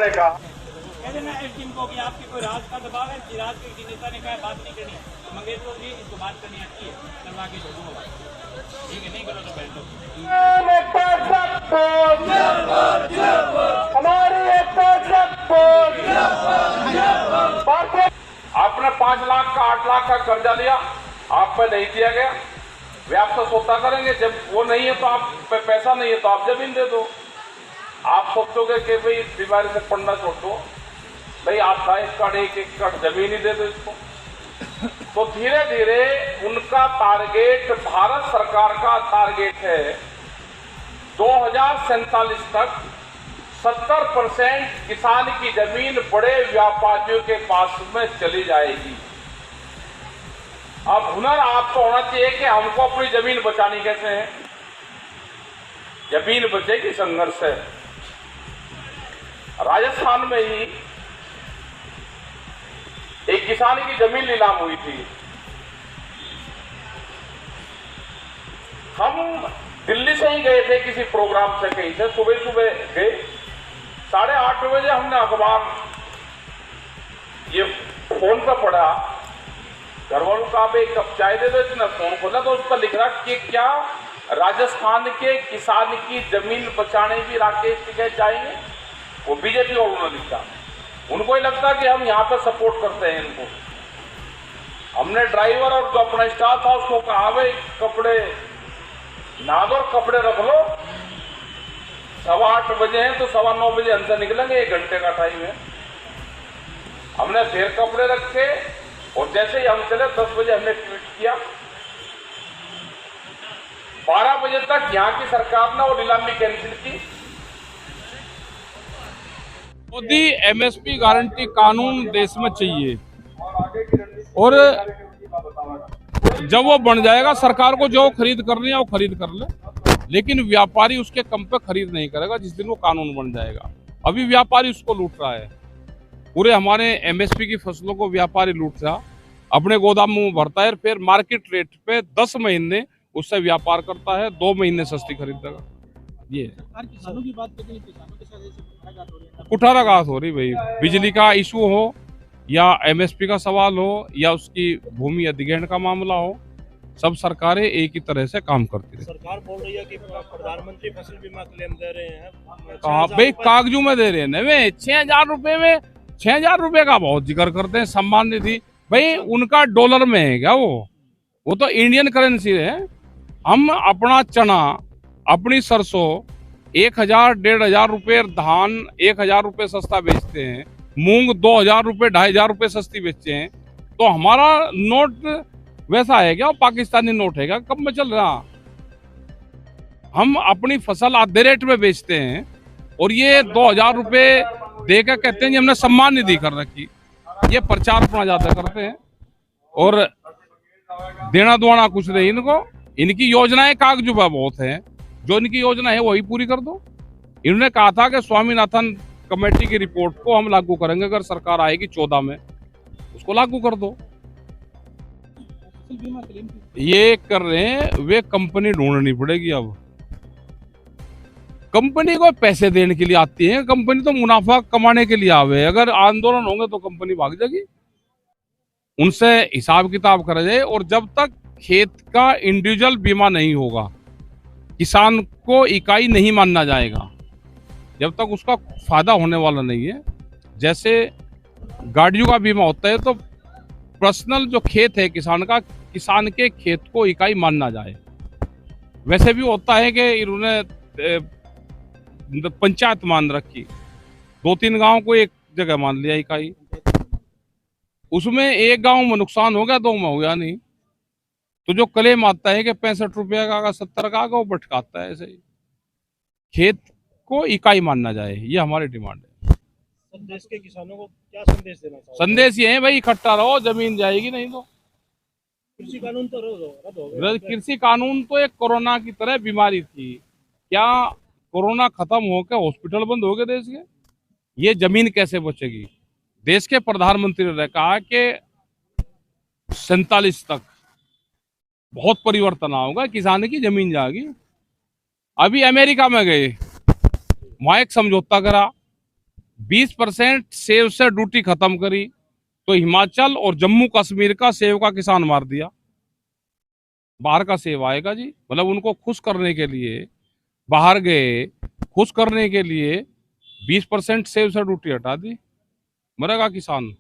करने का। कहते ना इस टीम को कि आपके कोई राज का दबाव है, राज के किसी नेता ने कहा बात नहीं करनी है, तो मंगेश को भी इसको बात करनी आती है, करवा के छोड़ूंगा भाई, ठीक है, नहीं करो तो बैठो। आपने 5 लाख का 8 लाख का कर्जा लिया, आप पे नहीं दिया गया, वे आपसे सोता करेंगे। जब वो नहीं है तो आप पे पैसा नहीं है तो आप जमीन दे दो। आप सोचोगे कि भाई इस बीमारी से पढ़ना छोड़ दो, भाई आप 1 एकड़ जमीन ही दे दो इसको। तो धीरे धीरे उनका टारगेट, भारत सरकार का टारगेट है 2047 तक 70% किसान की जमीन बड़े व्यापारियों के पास में चली जाएगी। अब हुनर आपको होना चाहिए कि हमको अपनी जमीन बचानी कैसे है। जमीन बचेगी संघर्ष से। राजस्थान में ही एक किसान की जमीन नीलाम हुई थी। हम दिल्ली से ही गए थे किसी प्रोग्राम से, कहीं से सुबह सुबह गए। 8:30 बजे हमने अखबार ये फोन पर पढ़ा, घर वालों का आप 1 कप चाय दे दो, इतना फोन खोला तो उस पर लिख रहा कि क्या राजस्थान के किसान की जमीन बचाने भी राकेश टिकैत जाएंगे। वो बीजेपी वालों ने लिखा। उनको ही लगता कि हम यहाँ पर सपोर्ट करते हैं इनको। हमने ड्राइवर और जो अपना स्टाफ था उसको कहा भाई कपड़े ना दो, कपड़े रख लो। 8:15 बजे हैं तो 9:15 बजे अंदर निकलेंगे, 1 घंटे का टाइम है। हमने फिर कपड़े रखे और जैसे ही हम चले 10 बजे हमने ट्वीट किया। 12 बजे तक यहाँ की सरकार ने वो नीलामी कैंसिल की। मोदी एमएसपी गारंटी कानून देश में चाहिए, और जब वो बन जाएगा सरकार को जो खरीद करनी है वो खरीद कर ले, लेकिन व्यापारी उसके कम पे खरीद नहीं करेगा जिस दिन वो कानून बन जाएगा। अभी व्यापारी उसको लूट रहा है, पूरे हमारे एमएसपी की फसलों को व्यापारी लूट रहा, अपने गोदामों में भरता है, फिर मार्केट रेट पे 10 महीने उससे व्यापार करता है, 2 महीने सस्ती खरीदेगा। ये किसानों की बात करते हैं, किसानों के साथ ऐसे कुठाराघात हो रही भाई। बिजली का इशू हो या एमएसपी का सवाल हो या उसकी भूमि अधिग्रहण का मामला हो, सब सरकारें एक ही तरह से काम करती रही। सरकार बोल रही है कि प्रधानमंत्री फसल बीमा क्लेम दे रहे हैं। कहा भाई कागजों में दे रहे हैं वे 6,000 रुपए में, 6,000 रुपए का बहुत जिक्र करते हैं। सम्मान निधि भाई उनका डॉलर में है क्या? वो तो इंडियन करेंसी है। हम अपना चना, अपनी सरसों 1,000 1,500 रुपए, धान 1,000 रुपए सस्ता बेचते हैं, मूंग 2,000 रुपए 2,500 रुपए सस्ती बेचते हैं। तो हमारा नोट वैसा है क्या? पाकिस्तानी नोट है क्या? कब में चल रहा? हम अपनी फसल आधे रेट में बेचते हैं और ये 2,000 रुपए देकर कहते हैं कि हमने सम्मान निधि कर रखी। ये प्रचार अपना ज्यादा करते हैं और देना दुआना कुछ नहीं इनको। इनकी योजनाएं कागजों पर बहुत है, जो इनकी योजना है वही पूरी कर दो। इन्होंने कहा था कि स्वामीनाथन कमेटी की रिपोर्ट को हम लागू करेंगे, अगर सरकार आएगी 14 में उसको लागू कर दो। ये कर रहे हैं, वे कंपनी ढूंढनी पड़ेगी। अब कंपनी को पैसे देने के लिए आती है, कंपनी तो मुनाफा कमाने के लिए आवे। अगर आंदोलन होंगे तो कंपनी भाग जाएगी। उनसे हिसाब किताब करा जाए, और जब तक खेत का इंडिविजुअल बीमा नहीं होगा, किसान को इकाई नहीं मानना जाएगा, जब तक उसका फायदा होने वाला नहीं है। जैसे गाड़ियों का बीमा होता है तो पर्सनल जो खेत है किसान का, किसान के खेत को इकाई मानना जाए। वैसे भी होता है कि इन्होंने पंचायत मान रखी, 2-3 गांव को एक जगह मान लिया इकाई। उसमें एक गांव में नुकसान हो गया, 2 में हो गया नहीं। तो जो क्लेम आता है कि 65 रुपया का 70 का वो भटकाता है। ऐसे ही खेत को इकाई मानना जाए, ये हमारी डिमांड है। देश के किसानों को क्या संदेश देना चाहिए? संदेश ये है भाई, इकट्ठा रहो, जमीन जाएगी नहीं तो। कृषि कानून तो रद्द हो गया। कृषि कानून तो एक कोरोना की तरह बीमारी थी। क्या कोरोना खत्म होकर हॉस्पिटल बंद हो गए देश के? ये जमीन कैसे बचेगी? देश के प्रधानमंत्री ने कहा कि 47 तक बहुत परिवर्तन होगा, किसान की जमीन जाएगी। अभी अमेरिका में गए, वहां एक समझौता करा, 20% सेब से ड्यूटी खत्म करी तो हिमाचल और जम्मू कश्मीर का सेब का किसान मार दिया। बाहर का सेब आएगा जी, मतलब उनको खुश करने के लिए बाहर गए, खुश करने के लिए 20% सेब से ड्यूटी हटा दी, मरेगा किसान।